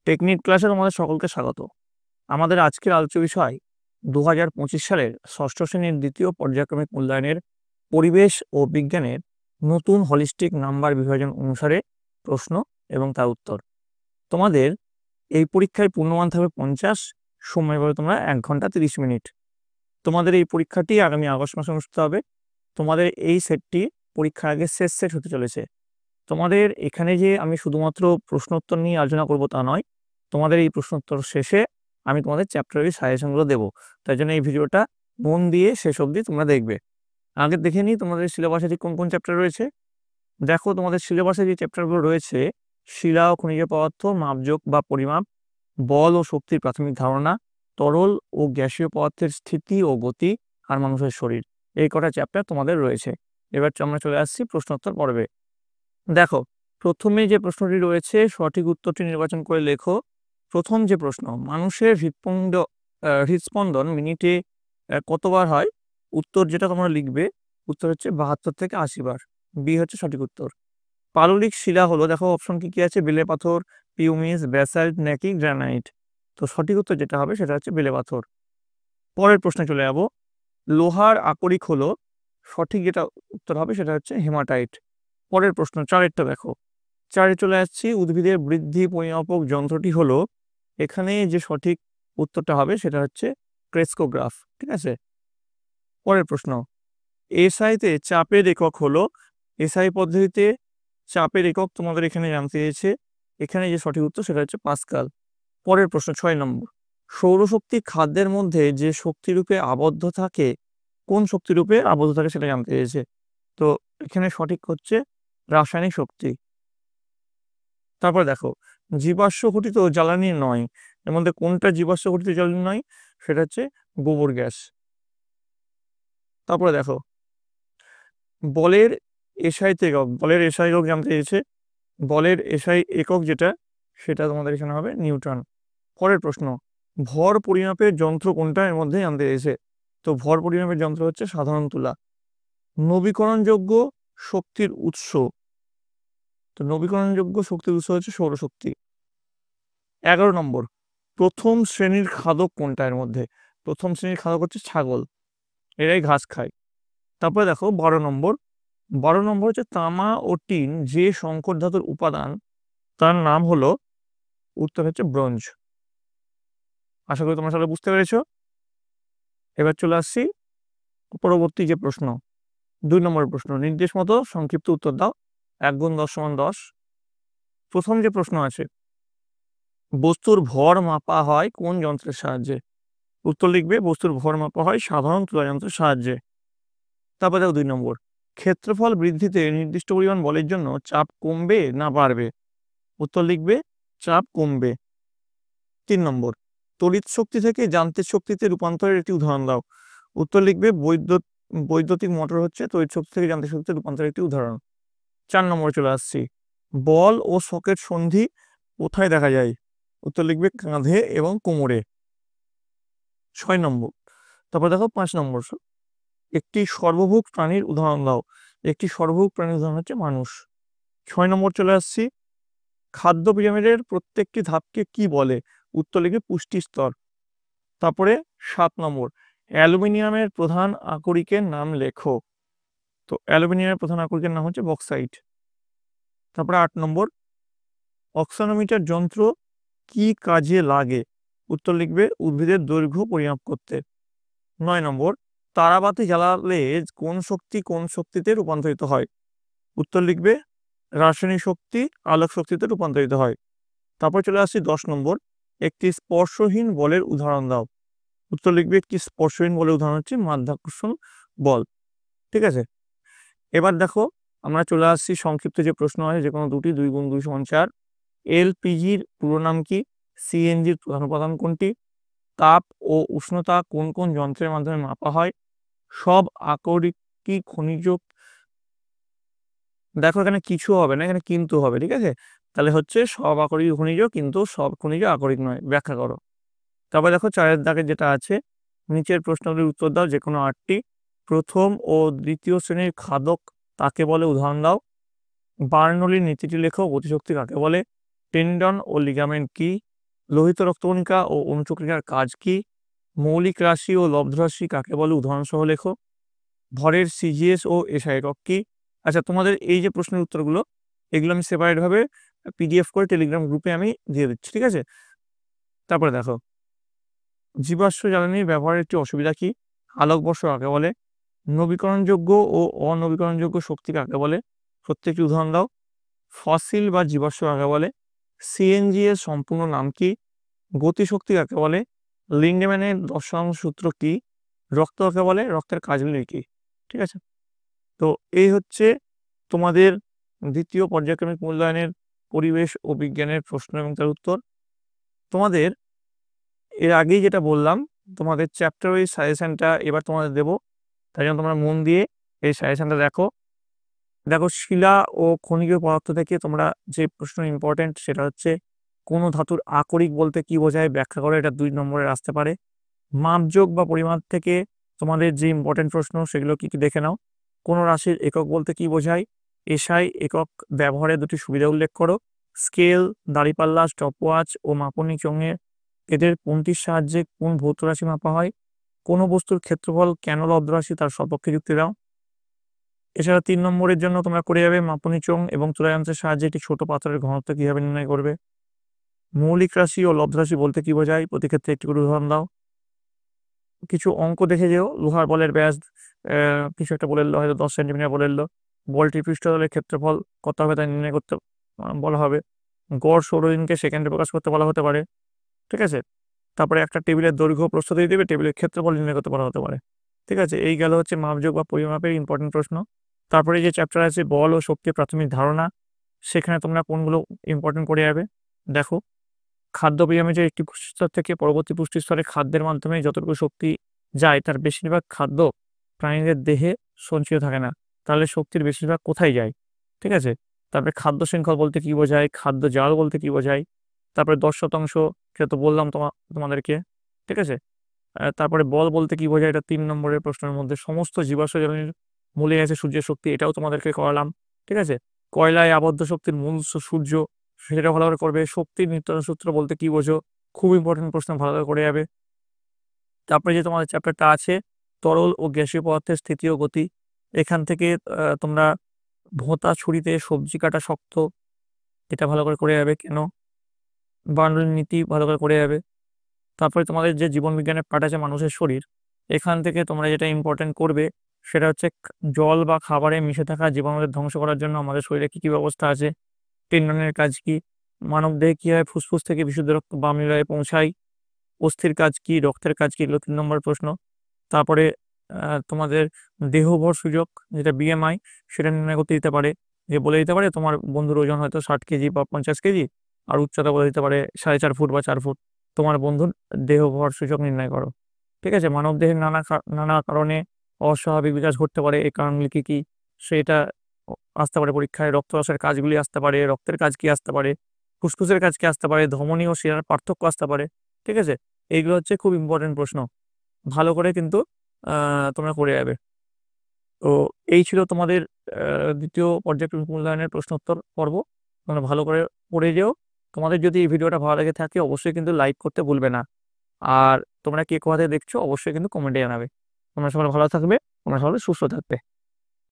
Technique ক্লাসে তোমাদের সকলকে স্বাগত। আমাদের আজকের আলোচ্য বিষয় 2025 সালের ষষ্ঠ শ্রেণীর দ্বিতীয় পর্যায়ক্রমিক মূল্যায়নের পরিবেশ ও বিজ্ঞানের নতুন হলিস্টিক নাম্বার বিভাজন অনুসারে প্রশ্ন এবং তার উত্তর। তোমাদের এই পরীক্ষায় পূর্ণমান থাকবে 50, সময় পাবে তোমরা 1 ঘন্টা 30 মিনিট। তোমাদের এই পরীক্ষাটি আগামী আগস্ট মাসে অনুষ্ঠিত হবে। তোমাদের এই সেটটি পরীক্ষার আগে শেষ সেট হতে চলেছে। তোমাদের এখানে যে আমি শুধুমাত্র প্রশ্নোত্তর নিয়ে আলোচনা করব তা নয়, তোমাদের এই প্রশ্নোত্তর শেষে আমি তোমাদের চ্যাপ্টারের সাজেশনগুলো দেবো। তাই জন্য এই ভিডিওটা মন দিয়ে শেষ অবধি তোমরা দেখবে। আগে দেখে নিই তোমাদের সিলেবাসে ঠিক কোন কোন চ্যাপ্টার রয়েছে। দেখো, তোমাদের সিলেবাসে যে চ্যাপ্টারগুলো রয়েছে: শিলা ও খনিজ পদার্থ, মাপযোগ বা পরিমাপ, বল ও শক্তির প্রাথমিক ধারণা, তরল ও গ্যাসীয় পদার্থের স্থিতি ও গতি, আর মানুষের শরীর। এই কটা চ্যাপ্টার তোমাদের রয়েছে। এবার আমরা চলে আসছি প্রশ্নোত্তর পর্বে। দেখো, প্রথমে যে প্রশ্নটি রয়েছে সঠিক উত্তরটি নির্বাচন করে লেখো। প্রথম যে প্রশ্ন, মানুষের হৃদস্পন্দন মিনিটে কতবার হয়? উত্তর যেটা তোমরা লিখবে, উত্তর হচ্ছে 72 থেকে 80 বার। বি হচ্ছে সঠিক উত্তর। পাললিক শিলা হলো, দেখো অপশন কি আছে: বেলে পাথর, পিউমিস, ব্যাসাল্ট নাকি গ্রানাইট। তো সঠিক উত্তর যেটা হবে সেটা হচ্ছে বেলে পাথর। পরের প্রশ্নে চলে যাব। লোহার আকরিক হলো, সঠিক যেটা উত্তর হবে সেটা হচ্ছে হেমাটাইট। পরের প্রশ্ন 4-এরটা দেখো। 4-এ চলে আসছি। উদ্ভিদের বৃদ্ধি পরিমাপক যন্ত্রটি হলো, এখানে যে সঠিক উত্তরটা হবে সেটা হচ্ছে ক্রেস্কোগ্রাফ। ঠিক আছে। পরের প্রশ্ন, এসআইতে চাপের একক হলো, এসআই পদ্ধতিতে চাপের একক তোমাদের এখানে জানতে চেয়েছে। এখানে যে সঠিক উত্তর সেটা হচ্ছে পাস্কাল। পরের প্রশ্ন 6 নম্বর, সৌরশক্তি খাদ্যের মধ্যে যে শক্তিরূপে আবদ্ধ থাকে, কোন শক্তিরূপে আবদ্ধ থাকে সেটা জানতে চেয়েছে। তো এখানে সঠিক হচ্ছে রাসায়নিক শক্তি। তারপর দেখো, জীবাশ্ম ঘটিত জ্বালানি নয়, এর মধ্যে কোনটা জীবাশ্ম ঘটিত জ্বালানি নয়? সেটা হচ্ছে গোবর গ্যাস। তারপরে দেখো, বলের এসআই একক, বলের এসআই একক জানতে চেয়েছে। বলের এসআই একক যেটা, সেটা তোমাদের এখানে হবে নিউটন। পরের প্রশ্ন, ভর পরিমাপের যন্ত্র কোনটা? এর মধ্যে জানতে চেয়েছে। তো ভর পরিমাপের যন্ত্র হচ্ছে সাধারণ তুলা। নবীকরণযোগ্য শক্তির উৎস, তো নবীকরণযোগ্য শক্তির উৎস হচ্ছে সৌরশক্তি। 11 নম্বর, প্রথম শ্রেণীর খাদক কোনটা? এর মধ্যে প্রথম শ্রেণীর খাদক হচ্ছে ছাগল, এরাই ঘাস খায়। তারপরে দেখো 12 নম্বর। 12 নম্বর হচ্ছে তামা ও টিন যে সংকর ধাতুর উপাদান, তার নাম হলো, উত্তর হচ্ছে ব্রোঞ্জ। আশা করি তোমরা সবাই বুঝতে পেরেছো। এবার চলে আসছি পরবর্তী যে প্রশ্ন, 2 নম্বরের প্রশ্ন। নির্দেশ মতো সংক্ষিপ্ত উত্তর দাও। 1 × 10 = 10। প্রথম যে প্রশ্ন আছে, বস্তুর ভর মাপা হয় কোন যন্ত্রের সাহায্যে? উত্তর লিখবে, বস্তুর ভর মাপা হয় সাধারণ তুলা যন্ত্রের সাহায্যে। তারপরে দেখো 2 নম্বর, ক্ষেত্রফল বৃদ্ধিতে নির্দিষ্ট পরিমাণ বলের জন্য চাপ কমবে না বাড়বে? উত্তর লিখবে, চাপ কমবে। 3 নম্বর, তড়িৎ শক্তি থেকে যান্ত্রিক শক্তিতে রূপান্তরের একটি উদাহরণ দাও। উত্তর লিখবে, বৈদ্যুতিক মোটর হচ্ছে তড়িৎ শক্তি থেকে যান্ত্রিক শক্তিতে রূপান্তরের একটি উদাহরণ। 4 নম্বরে চলে আসছি। বল ও সকেট সন্ধি কোথায় দেখা যায়? উত্তর লিখবে, কাঁধে এবং কোমরে। 6 নম্বর। তারপর দেখো 5 নম্বর, একটি সর্বভুক প্রাণীর উদাহরণ দাও। একটি সর্বভুক প্রাণীর উদাহরণ হচ্ছে মানুষ। 6 নম্বর চলে আসছি। খাদ্য পিরামিডের প্রত্যেকটি ধাপকে কি বলে? উত্তর লিখবে, পুষ্টি স্তর। তারপরে 7 নম্বর, অ্যালুমিনিয়ামের প্রধান আকরিকের নাম লেখো। তো অ্যালুমিনিয়ামের প্রধান আকরিকের নাম হচ্ছে বক্সাইট। তারপরে 8 নম্বর, অক্সানোমিটার যন্ত্র কি কাজে লাগে? উত্তর লিখবে, উদ্ভিদের দৈর্ঘ্য পরিমাপ করতে। 9 নম্বর, তারাবাতি জ্বালালে কোন শক্তি কোন শক্তিতে রূপান্তরিত হয়? উত্তর লিখবে, রাসায়নিক শক্তি আলোক শক্তিতে রূপান্তরিত হয়। তারপর চলে আসছি 10 নম্বর, একটি স্পর্শহীন বলের উদাহরণ দাও। উত্তর লিখবে, একটি স্পর্শহীন বলের উদাহরণ হচ্ছে মাধ্যাকর্ষণ বল। ঠিক আছে। এবার দেখো, আমরা চলে আসছি সংক্ষিপ্ত যে প্রশ্ন আছে, যে কোনো দুটি। 2 × 2 = 4। এলপিজির পুরো নাম কি? সিএনজির প্রধান উপাদান কোনটি? তাপ ও উষ্ণতা কোন কোন যন্ত্রের মাধ্যমে মাপা হয়? সব আকরিকই খনিজ? দেখো, এখানে কিছু হবে না, এখানে কিন্তু হবে। ঠিক আছে। তাহলে হচ্ছে সব আকরিক খনিজ, কিন্তু সব খনিজ আকরিক নয়। ব্যাখ্যা করো। তারপরে দেখো 4-এর দাগে যেটা আছে, নিচের প্রশ্নগুলির উত্তর দাও, যে কোনো 8টি। প্রথম ও দ্বিতীয় শ্রেণীর খাদক তাকে বলে? উদাহরণ দাও। বার্নৌলির নীতিটি লেখো। গতিশক্তি কাকে বলে? টেন্ডন ও লিগামেন্ট কি? লোহিত রক্তকণিকা ও অনুচক্রিকার কাজ কি? মৌলিক রাশি ও লব্ধ রাশি কাকে বলে উদাহরণ সহ লেখো। ভরের সিজিএস ও এসআই একক কি? আচ্ছা, তোমাদের এই যে প্রশ্নের উত্তরগুলো, এগুলো আমি সেপারেট ভাবে পিডিএফ করে টেলিগ্রাম গ্রুপে আমি দিয়ে দিচ্ছি, ঠিক আছে? তারপরে দেখো, জীবাশ্ম জ্বালানির ব্যবহারের একটি অসুবিধা কি? আলোকবর্ষ কাকে বলে? নবীকরণযোগ্য ও অনবীকরণযোগ্য শক্তি কাকে বলে? প্রত্যেকটি উদাহরণ দাও। ফসিল বা জীবাশ্ম কাকে বলে? সিএনজি এর সম্পূর্ণ নাম কি? গতিশক্তি কাকে বলে? লিন্ডম্যানের দর্শন সূত্র কি? রক্ত কাকে বলে? রক্তের কাজগুলি কি? ঠিক আছে, তো এই হচ্ছে তোমাদের দ্বিতীয় পর্যায়ক্রমিক মূল্যায়নের পরিবেশ ও বিজ্ঞানের প্রশ্ন এবং তার উত্তর। তোমাদের এর আগেই যেটা বললাম, তোমাদের চ্যাপ্টার ওই সাজেশনটা এবার তোমাদের দেবো, তাই জন্য তোমরা মন দিয়ে এই সাজেশনটা দেখো। শিলা ও খনিজ পদার্থ থেকে তোমরা যে প্রশ্ন ইম্পর্টেন্ট সেটা হচ্ছে, কোন ধাতুর আকরিক বলতে কি বোঝায় ব্যাখ্যা করো, এটা 2 নম্বরে আসতে পারে। মাপযোগ বা পরিমাপ থেকে তোমাদের যে ইম্পর্টেন্ট প্রশ্ন সেগুলো কি কি দেখে নাও। কোন রাশির একক বলতে কি বোঝায়? এসআই একক ব্যবহারের 2টি সুবিধা উল্লেখ করো। স্কেল, দাঁড়িপাল্লা, স্টপওয়াচ ও মাপনী চোঙে এদের কোনটির সাহায্যে কোন ভৌত রাশি মাপা হয়? কোন বস্তুর ক্ষেত্রফল কেন লব্ধ রাশি, তার সপক্ষে যুক্তি দাও। এছাড়া 3 নম্বরের জন্য তোমরা করে যাবে মাপনী চোঙ এবং চূড়া যন্ত্রের সাহায্যে একটি ছোট পাথরের ঘনত্ব কিভাবে নির্ণয় করবে। মৌলিক রাশি ও লব্ধ রাশি বলতে কি বোঝায়, প্রতি ক্ষেত্রে একটি করে উদাহরণ দাও। কিছু অঙ্ক দেখে যেও, লোহার বলের ব্যাস কিছু একটা বলে দিল, হয়তো 10 সেন্টিমিটার বলে দিল। বলটির পৃষ্ঠতলের ক্ষেত্রফল কত হবে তা নির্ণয় করতে বলা হবে। গড় সৌরদিনকে সেকেন্ডে প্রকাশ করতে বলা হতে পারে, ঠিক আছে। তারপরে একটা টেবিলের দৈর্ঘ্য প্রস্থ দিয়ে দেবে, টেবিলের ক্ষেত্রফল নির্ণয় করতে বলা হতে পারে, ঠিক আছে। এই গেল হচ্ছে মাপযোগ বা পরিমাপের ইম্পর্টেন্ট প্রশ্ন। তারপরে যে চ্যাপ্টার আছে বল ও শক্তির প্রাথমিক ধারণা, সেখানে তোমরা কোনগুলো ইম্পর্টেন্ট করে যাবে দেখো। খাদ্য পিরামিডের একটি পুষ্টিস্তর থেকে পরবর্তী পুষ্টিস্তরে খাদ্যের মাধ্যমে যতটুকু শক্তি যায় তার বেশিরভাগ খাদ্য প্রাণীদের দেহে সঞ্চিত থাকে না, তাহলে শক্তির বেশিরভাগ কোথায় যায়, ঠিক আছে। তারপরে খাদ্য শৃঙ্খল বলতে কি বোঝায়, খাদ্য জাল বলতে কি বোঝায়। তারপরে 10% সেটা তো বললাম তোমাদেরকে, ঠিক আছে। তারপরে বল বলতে কি বোঝায়, এটা 3 নম্বরের প্রশ্নের মধ্যে। সমস্ত জীবাশ্ম জ্বালানির মূলে আছে সূর্যের শক্তি, এটাও তোমাদেরকে করালাম, ঠিক আছে। কয়লায় আবদ্ধ শক্তির মূল উৎস সূর্য, সেটা ভালো করে করবে। শক্তির নির্ধারণ সূত্র বলতে কি বোঝো, খুব ইম্পর্টেন্ট প্রশ্ন, ভালো করে করে যাবে। তারপরে যে তোমাদের চ্যাপ্টারটা আছে তরল ও গ্যাসীয় পদার্থের স্থিতি ও গতি, এখান থেকে তোমরা ভোঁতা ছুরিতে সবজি কাটা শক্ত, এটা ভালো করে করে যাবে কেন। বার্নৌলির নীতি ভালো করে করে যাবে। তারপরে তোমাদের যে জীবন বিজ্ঞানের পার্ট আছে মানুষের শরীর, এখান থেকে তোমরা যেটা ইম্পর্টেন্ট করবে সেটা হচ্ছে জল বা খাবারে মিশে থাকা জীবাণুদের ধ্বংস করার জন্য আমাদের শরীরে কি কি ব্যবস্থা আছে। টেন্ডনের কাজ কি? মানবদেহে কি হয় ফুসফুস থেকে বিশুদ্ধ রক্ত বামিলায় পৌঁছায়। অস্থির কাজ কি, রক্তের কাজ কি, এগুলো 3 নম্বর প্রশ্ন। তারপরে তোমাদের দেহভর সূচক যেটা বিএমআই, সেটা নির্ণয় করতে দিতে পারে, যে বলে দিতে পারে তোমার বন্ধুর ওজন হয়তো 60 কেজি বা 50 কেজি, আর উচ্চতা বলে দিতে পারে 4.5 ফুট বা 4 ফুট, তোমার বন্ধুর দেহভর সূচক নির্ণয় করো, ঠিক আছে। মানব দেহের নানা কারণে অস্বাভাবিক বিকাশ ঘটতে পারে, এই কারণগুলি কি কি সেটা আসতে পারে পরীক্ষায়। রক্তরসের কাজগুলি আসতে পারে, রক্তের কাজ কি আসতে পারে, ফুসফুসের কাজ কি আসতে পারে, ধমনী ও শিরার পার্থক্য আসতে পারে, ঠিক আছে। এইগুলো হচ্ছে খুব ইম্পর্টেন্ট প্রশ্ন, ভালো করে কিন্তু তোমরা করে যাবে। তো এই ছিল তোমাদের দ্বিতীয় পর্যায়ক্রমিক মূল্যায়নের প্রশ্নোত্তর পর্ব। তোমরা ভালো করে পড়ে যেও। তোমাদের যদি এই ভিডিওটা ভালো লেগে থাকে অবশ্যই কিন্তু লাইক করতে ভুলবে না। আর তোমরা কে কোথা থেকে দেখছো অবশ্যই কিন্তু কমেন্টে জানাবে। তোমরা সবাই ভালো থাকবে, তোমরা সবাই সুস্থ থাকবে।